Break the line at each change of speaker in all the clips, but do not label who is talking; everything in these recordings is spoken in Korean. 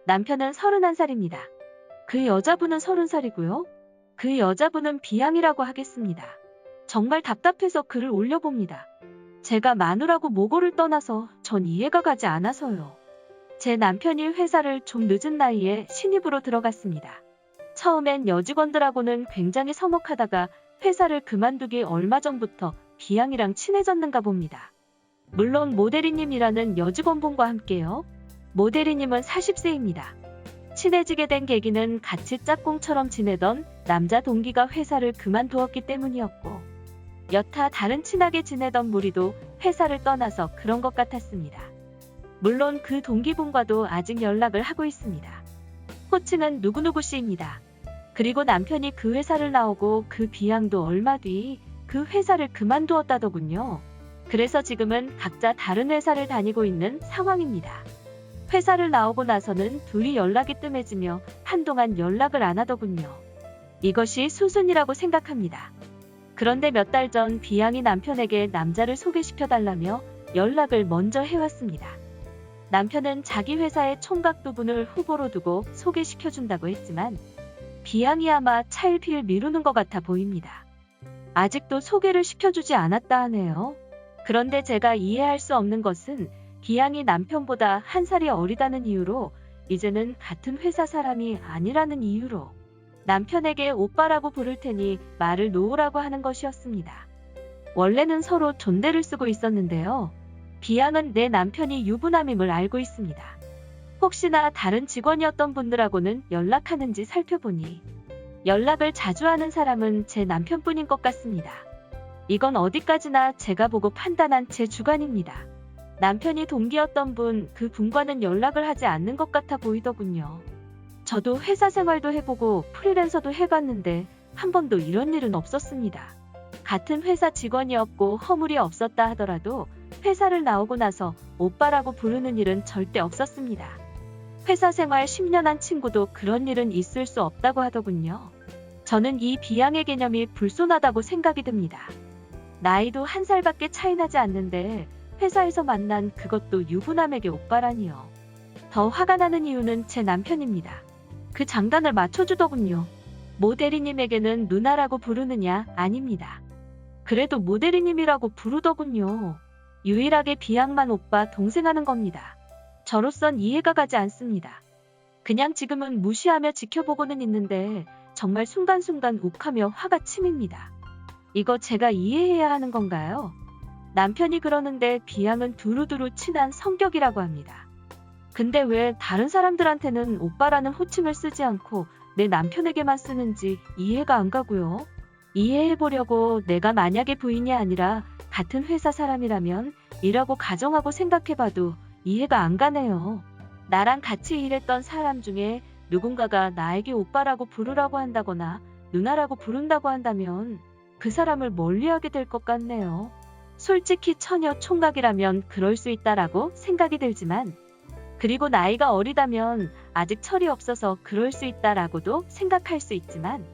남편은 31살입니다. 그 여자분은 30살이고요. 그 여자분은 비양이라고 하겠습니다. 정말 답답해서 글을 올려봅니다. 제가 마누라고 모고를 떠나서 전 이해가 가지 않아서요. 제 남편이 회사를 좀 늦은 나이에 신입으로 들어갔습니다. 처음엔 여직원들하고는 굉장히 서먹하다가 회사를 그만두기 얼마 전부터 비양이랑 친해졌는가 봅니다. 물론 모대리님이라는 여직원분과 함께요. 모대리님은 40세입니다. 친해지게 된 계기는 같이 짝꿍처럼 지내던 남자 동기가 회사를 그만두었기 때문이었고, 여타 다른 친하게 지내던 무리도 회사를 떠나서 그런 것 같았습니다. 물론 그 동기분과도 아직 연락을 하고 있습니다. 호칭은 누구누구씨입니다. 그리고 남편이 그 회사를 나오고 그 비양도 얼마 뒤 그 회사를 그만두었다더군요. 그래서 지금은 각자 다른 회사를 다니고 있는 상황입니다. 회사를 나오고 나서는 둘이 연락이 뜸해지며 한동안 연락을 안 하더군요. 이것이 수순이라고 생각합니다. 그런데 몇 달 전 비양이 남편에게 남자를 소개시켜달라며 연락을 먼저 해왔습니다. 남편은 자기 회사의 총각 두 분을 후보로 두고 소개시켜준다고 했지만 비양이 아마 차일피일 미루는 것 같아 보입니다. 아직도 소개를 시켜주지 않았다 하네요. 그런데 제가 이해할 수 없는 것은 비양이 남편보다 한 살이 어리다는 이유로, 이제는 같은 회사 사람이 아니라는 이유로 남편에게 오빠라고 부를 테니 말을 놓으라고 하는 것이었습니다. 원래는 서로 존대를 쓰고 있었는데요. 비양은 내 남편이 유부남임을 알고 있습니다. 혹시나 다른 직원이었던 분들하고는 연락하는지 살펴보니 연락을 자주 하는 사람은 제 남편뿐인 것 같습니다. 이건 어디까지나 제가 보고 판단한 제 주관입니다. 남편이 동기였던 분, 그 분과는 연락을 하지 않는 것 같아 보이더군요. 저도 회사 생활도 해보고 프리랜서도 해봤는데 한 번도 이런 일은 없었습니다. 같은 회사 직원이었고 허물이 없었다 하더라도 회사를 나오고 나서 오빠라고 부르는 일은 절대 없었습니다. 회사 생활 10년 한 친구도 그런 일은 있을 수 없다고 하더군요. 저는 이 비양의 개념이 불손하다고 생각이 듭니다. 나이도 한 살밖에 차이 나지 않는데 회사에서 만난 그것도 유부남에게 오빠라니요. 더 화가 나는 이유는 제 남편입니다. 그 장단을 맞춰주더군요. 모대리님에게는 누나라고 부르느냐? 아닙니다. 그래도 모대리님이라고 부르더군요. 유일하게 비양만 오빠 동생 하는 겁니다. 저로선 이해가 가지 않습니다. 그냥 지금은 무시하며 지켜보고는 있는데 정말 순간순간 욱하며 화가 치밉니다. 이거 제가 이해해야 하는 건가요? 남편이 그러는데 비양은 두루두루 친한 성격이라고 합니다. 근데 왜 다른 사람들한테는 오빠라는 호칭을 쓰지 않고 내 남편에게만 쓰는지 이해가 안 가고요. 이해해보려고 내가 만약에 부인이 아니라 같은 회사 사람이라면 이라고 가정하고 생각해봐도 이해가 안 가네요. 나랑 같이 일했던 사람 중에 누군가가 나에게 오빠라고 부르라고 한다거나 누나라고 부른다고 한다면 그 사람을 멀리하게 될 것 같네요. 솔직히 처녀 총각이라면 그럴 수 있다라고 생각이 들지만, 그리고 나이가 어리다면 아직 철이 없어서 그럴 수 있다라고도 생각할 수 있지만,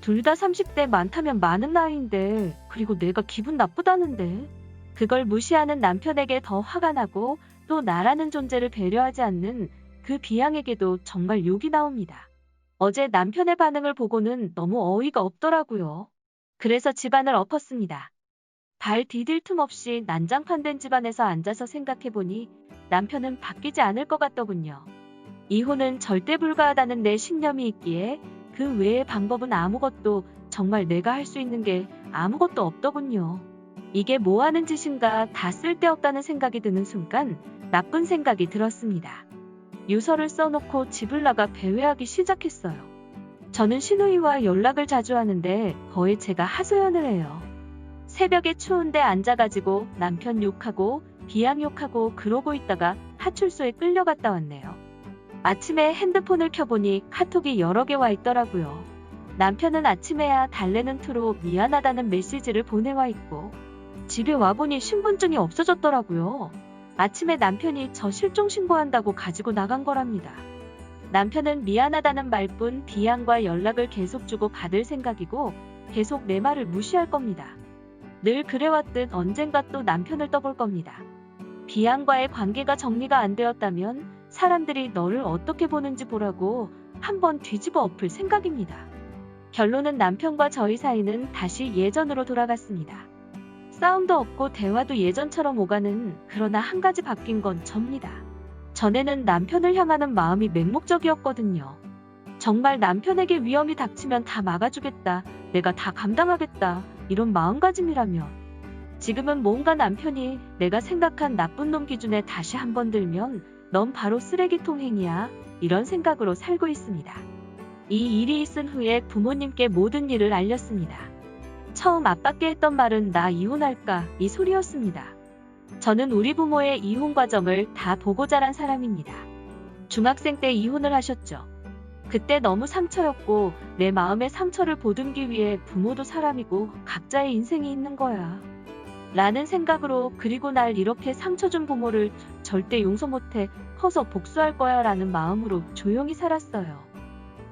둘 다 30대 많다면 많은 나이인데, 그리고 내가 기분 나쁘다는데, 그걸 무시하는 남편에게 더 화가 나고 또 나라는 존재를 배려하지 않는 그 비양에게도 정말 욕이 나옵니다. 어제 남편의 반응을 보고는 너무 어이가 없더라고요. 그래서 집안을 엎었습니다. 발 디딜 틈 없이 난장판된 집안에서 앉아서 생각해보니 남편은 바뀌지 않을 것 같더군요. 이혼은 절대 불가하다는 내 신념이 있기에 그 외의 방법은 아무것도, 정말 내가 할 수 있는 게 아무것도 없더군요. 이게 뭐 하는 짓인가, 다 쓸데없다는 생각이 드는 순간 나쁜 생각이 들었습니다. 유서를 써놓고 집을 나가 배회하기 시작했어요. 저는 시누이와 연락을 자주 하는데 거의 제가 하소연을 해요. 새벽에 추운데 앉아가지고 남편 욕하고 비양 욕하고 그러고 있다가 하출소에 끌려갔다 왔네요. 아침에 핸드폰을 켜보니 카톡이 여러 개 와 있더라고요. 남편은 아침에야 달래는 투로 미안하다는 메시지를 보내와 있고, 집에 와보니 신분증이 없어졌더라고요. 아침에 남편이 저 실종 신고한다고 가지고 나간 거랍니다. 남편은 미안하다는 말뿐 비양과 연락을 계속 주고 받을 생각이고 계속 내 말을 무시할 겁니다. 늘 그래왔듯 언젠가 또 남편을 떠볼 겁니다. 비양과의 관계가 정리가 안 되었다면 사람들이 너를 어떻게 보는지 보라고 한번 뒤집어 엎을 생각입니다. 결론은 남편과 저희 사이는 다시 예전으로 돌아갔습니다. 싸움도 없고 대화도 예전처럼 오가는, 그러나 한 가지 바뀐 건 접니다. 전에는 남편을 향하는 마음이 맹목적이었거든요. 정말 남편에게 위험이 닥치면 다 막아주겠다, 내가 다 감당하겠다, 이런 마음가짐이라면, 지금은 뭔가 남편이 내가 생각한 나쁜 놈 기준에 다시 한번 들면 넌 바로 쓰레기통 행이야, 이런 생각으로 살고 있습니다. 이 일이 있은 후에 부모님께 모든 일을 알렸습니다. 처음 아빠께 했던 말은 나 이혼할까, 이 소리였습니다. 저는 우리 부모의 이혼 과정을 다 보고 자란 사람입니다. 중학생 때 이혼을 하셨죠. 그때 너무 상처였고 내 마음의 상처를 보듬기 위해 부모도 사람이고 각자의 인생이 있는 거야 라는 생각으로, 그리고 날 이렇게 상처 준 부모를 절대 용서 못해, 커서 복수할 거야 라는 마음으로 조용히 살았어요.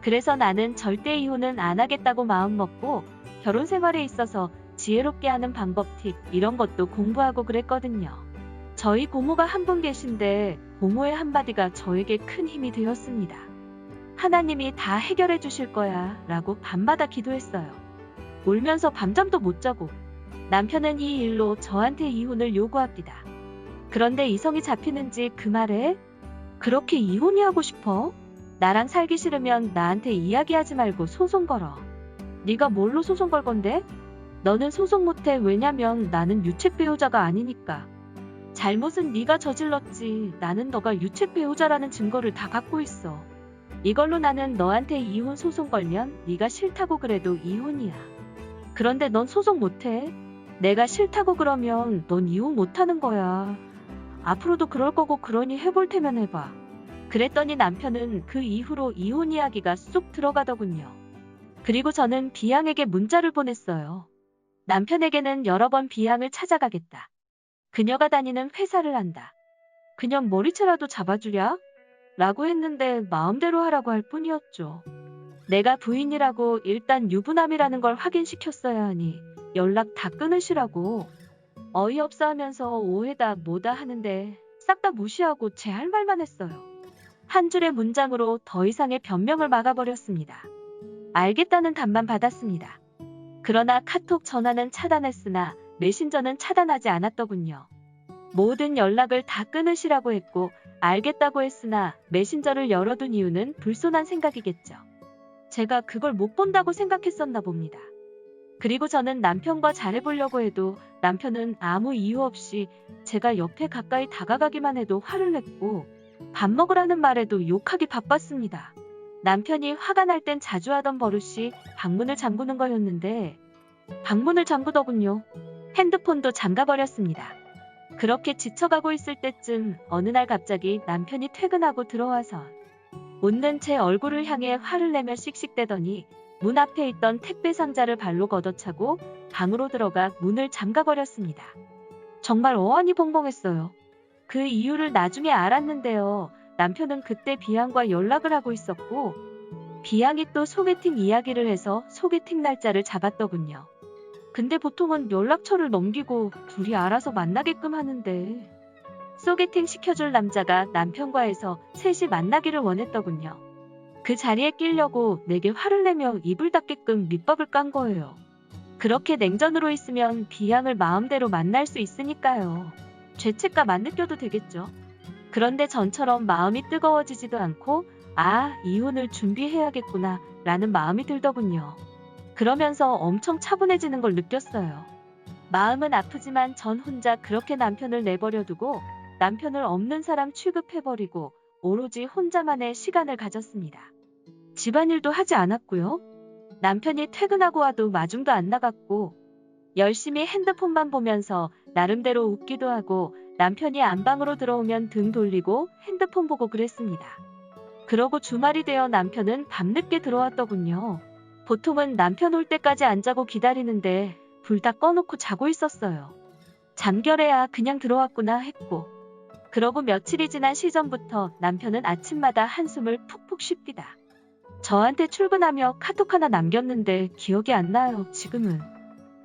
그래서 나는 절대 이혼은 안 하겠다고 마음먹고 결혼 생활에 있어서 지혜롭게 하는 방법 팁, 이런 것도 공부하고 그랬거든요. 저희 고모가 한 분 계신데 고모의 한마디가 저에게 큰 힘이 되었습니다. 하나님이 다 해결해 주실 거야 라고 밤마다 기도했어요. 울면서 밤잠도 못 자고. 남편은 이 일로 저한테 이혼을 요구합니다. 그런데 이성이 잡히는지 그 말에, 그렇게 이혼이 하고 싶어? 나랑 살기 싫으면 나한테 이야기하지 말고 소송 걸어. 네가 뭘로 소송 걸 건데? 너는 소송 못해. 왜냐면 나는 유책 배우자가 아니니까. 잘못은 네가 저질렀지. 나는 너가 유책 배우자라는 증거를 다 갖고 있어. 이걸로 나는 너한테 이혼 소송 걸면 네가 싫다고 그래도 이혼이야. 그런데 넌 소송 못해. 내가 싫다고 그러면 넌 이혼 못하는 거야. 앞으로도 그럴 거고, 그러니 해볼 테면 해봐. 그랬더니 남편은 그 이후로 이혼 이야기가 쑥 들어가더군요. 그리고 저는 비양에게 문자를 보냈어요. 남편에게는 여러 번 비양을 찾아가겠다. 그녀가 다니는 회사를 한다. 그냥 머리채라도 잡아주랴? 라고 했는데 마음대로 하라고 할 뿐이었죠. 내가 부인이라고 일단 유부남이라는 걸 확인시켰어야 하니 연락 다 끊으시라고. 어이없어 하면서 오해다 뭐다 하는데 싹 다 무시하고 제 할 말만 했어요. 한 줄의 문장으로 더 이상의 변명을 막아버렸습니다. 알겠다는 답만 받았습니다. 그러나 카톡 전화는 차단했으나 메신저는 차단하지 않았더군요. 모든 연락을 다 끊으시라고 했고 알겠다고 했으나 메신저를 열어둔 이유는 불손한 생각이겠죠. 제가 그걸 못 본다고 생각했었나 봅니다. 그리고 저는 남편과 잘해보려고 해도 남편은 아무 이유 없이 제가 옆에 가까이 다가가기만 해도 화를 냈고, 밥 먹으라는 말에도 욕하기 바빴습니다. 남편이 화가 날 땐 자주 하던 버릇이 방문을 잠그는 거였는데 방문을 잠그더군요. 핸드폰도 잠가버렸습니다. 그렇게 지쳐가고 있을 때쯤 어느 날 갑자기 남편이 퇴근하고 들어와서 웃는 제 얼굴을 향해 화를 내며 씩씩대더니 문 앞에 있던 택배 상자를 발로 걷어차고 방으로 들어가 문을 잠가버렸습니다. 정말 어안이 벙벙했어요. 그 이유를 나중에 알았는데요. 남편은 그때 비양과 연락을 하고 있었고 비양이 또 소개팅 이야기를 해서 소개팅 날짜를 잡았더군요. 근데 보통은 연락처를 넘기고 둘이 알아서 만나게끔 하는데 소개팅 시켜줄 남자가 남편과 해서 셋이 만나기를 원했더군요. 그 자리에 끼려고 내게 화를 내며 이불 닦게끔 밑밥을 깐 거예요. 그렇게 냉전으로 있으면 비양을 마음대로 만날 수 있으니까요. 죄책감 안 느껴도 되겠죠. 그런데 전처럼 마음이 뜨거워지지도 않고 이혼을 준비해야겠구나 라는 마음이 들더군요. 그러면서 엄청 차분해지는 걸 느꼈어요. 마음은 아프지만 전 혼자 그렇게 남편을 내버려두고 남편을 없는 사람 취급해버리고 오로지 혼자만의 시간을 가졌습니다. 집안일도 하지 않았고요. 남편이 퇴근하고 와도 마중도 안 나갔고 열심히 핸드폰만 보면서 나름대로 웃기도 하고 남편이 안방으로 들어오면 등 돌리고 핸드폰 보고 그랬습니다. 그러고 주말이 되어 남편은 밤늦게 들어왔더군요. 보통은 남편 올 때까지 안 자고 기다리는데 불 다 꺼놓고 자고 있었어요. 잠결에야 그냥 들어왔구나 했고, 그러고 며칠이 지난 시점부터 남편은 아침마다 한숨을 푹푹 쉽니다. 저한테 출근하며 카톡 하나 남겼는데 기억이 안 나요, 지금은.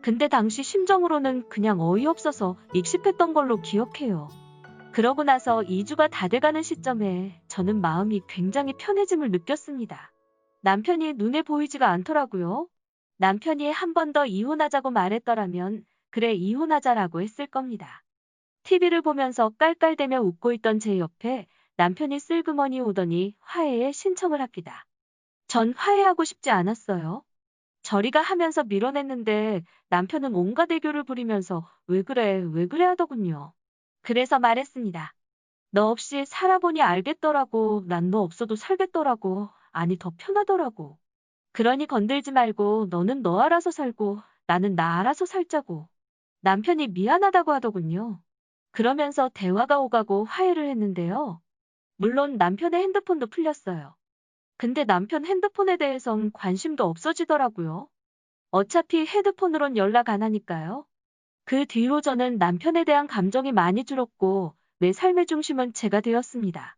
근데 당시 심정으로는 그냥 어이없어서 익십했던 걸로 기억해요. 그러고 나서 2주가 다 돼가는 시점에 저는 마음이 굉장히 편해짐을 느꼈습니다. 남편이 눈에 보이지가 않더라고요. 남편이 한 번 더 이혼하자고 말했더라면 그래 이혼하자라고 했을 겁니다. TV를 보면서 깔깔대며 웃고 있던 제 옆에 남편이 슬그머니 오더니 화해에 신청을 합니다. 전 화해하고 싶지 않았어요. 저리가 하면서 밀어냈는데 남편은 온갖 애교를 부리면서 왜 그래 왜 그래 하더군요. 그래서 말했습니다. 너 없이 살아보니 알겠더라고. 난 너 없어도 살겠더라고. 아니 더 편하더라고. 그러니 건들지 말고 너는 너 알아서 살고 나는 나 알아서 살자고. 남편이 미안하다고 하더군요. 그러면서 대화가 오가고 화해를 했는데요. 물론 남편의 핸드폰도 풀렸어요. 근데 남편 핸드폰에 대해선 관심도 없어지더라고요. 어차피 헤드폰으론 연락 안 하니까요. 그 뒤로 저는 남편에 대한 감정이 많이 줄었고 내 삶의 중심은 제가 되었습니다.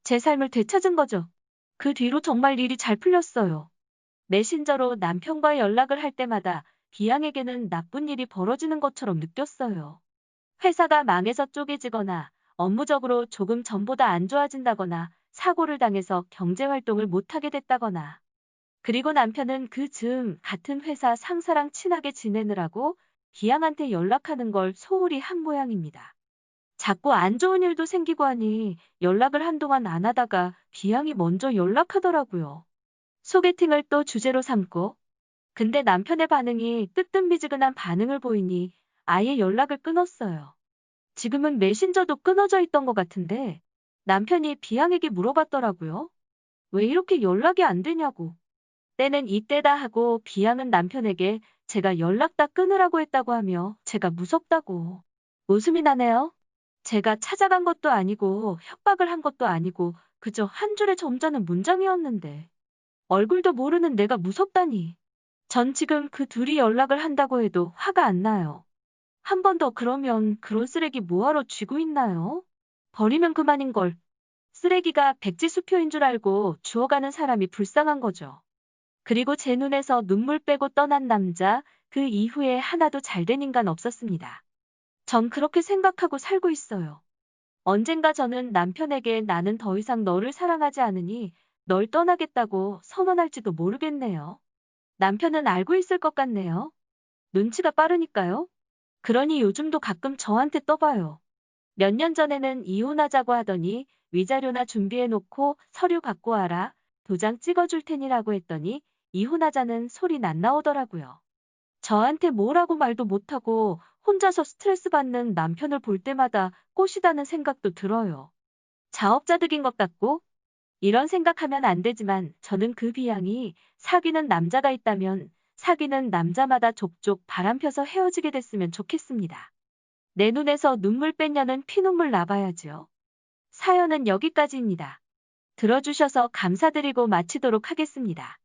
제 삶을 되찾은 거죠. 그 뒤로 정말 일이 잘 풀렸어요. 메신저로 남편과 연락을 할 때마다 비양에게는 나쁜 일이 벌어지는 것처럼 느꼈어요. 회사가 망해서 쪼개지거나 업무적으로 조금 전보다 안 좋아진다거나 사고를 당해서 경제활동을 못하게 됐다거나 그리고 남편은 그 즈음 같은 회사 상사랑 친하게 지내느라고 기양한테 연락하는 걸 소홀히 한 모양입니다. 자꾸 안 좋은 일도 생기고 하니 연락을 한동안 안 하다가 기양이 먼저 연락하더라고요. 소개팅을 또 주제로 삼고 근데 남편의 반응이 뜨뜻미지근한 반응을 보이니 아예 연락을 끊었어요. 지금은 메신저도 끊어져 있던 것 같은데 남편이 비양에게 물어봤더라고요. 왜 이렇게 연락이 안 되냐고. 때는 이때다 하고 비양은 남편에게 제가 연락 다 끊으라고 했다고 하며 제가 무섭다고. 웃음이 나네요. 제가 찾아간 것도 아니고 협박을 한 것도 아니고 그저 한 줄의 점잖은 문장이었는데 얼굴도 모르는 내가 무섭다니. 전 지금 그 둘이 연락을 한다고 해도 화가 안 나요. 한 번 더 그러면 그런 쓰레기 뭐하러 쥐고 있나요? 버리면 그만인걸. 쓰레기가 백지수표인 줄 알고 주워가는 사람이 불쌍한 거죠. 그리고 제 눈에서 눈물 빼고 떠난 남자, 그 이후에 하나도 잘된 인간 없었습니다. 전 그렇게 생각하고 살고 있어요. 언젠가 저는 남편에게 나는 더 이상 너를 사랑하지 않으니 널 떠나겠다고 선언할지도 모르겠네요. 남편은 알고 있을 것 같네요. 눈치가 빠르니까요. 그러니 요즘도 가끔 저한테 떠봐요. 몇 년 전에는 이혼하자고 하더니 위자료나 준비해놓고 서류 갖고 와라. 도장 찍어줄 테니라고 했더니 이혼하자는 소린 안 나오더라고요. 저한테 뭐라고 말도 못하고 혼자서 스트레스 받는 남편을 볼 때마다 꼬시다는 생각도 들어요. 자업자득인 것 같고 이런 생각하면 안 되지만 저는 그 비양이 사귀는 남자가 있다면 사귀는 남자마다 족족 바람펴서 헤어지게 됐으면 좋겠습니다. 내 눈에서 눈물 뺀 년은 피눈물 나봐야지요. 사연은 여기까지입니다. 들어주셔서 감사드리고 마치도록 하겠습니다.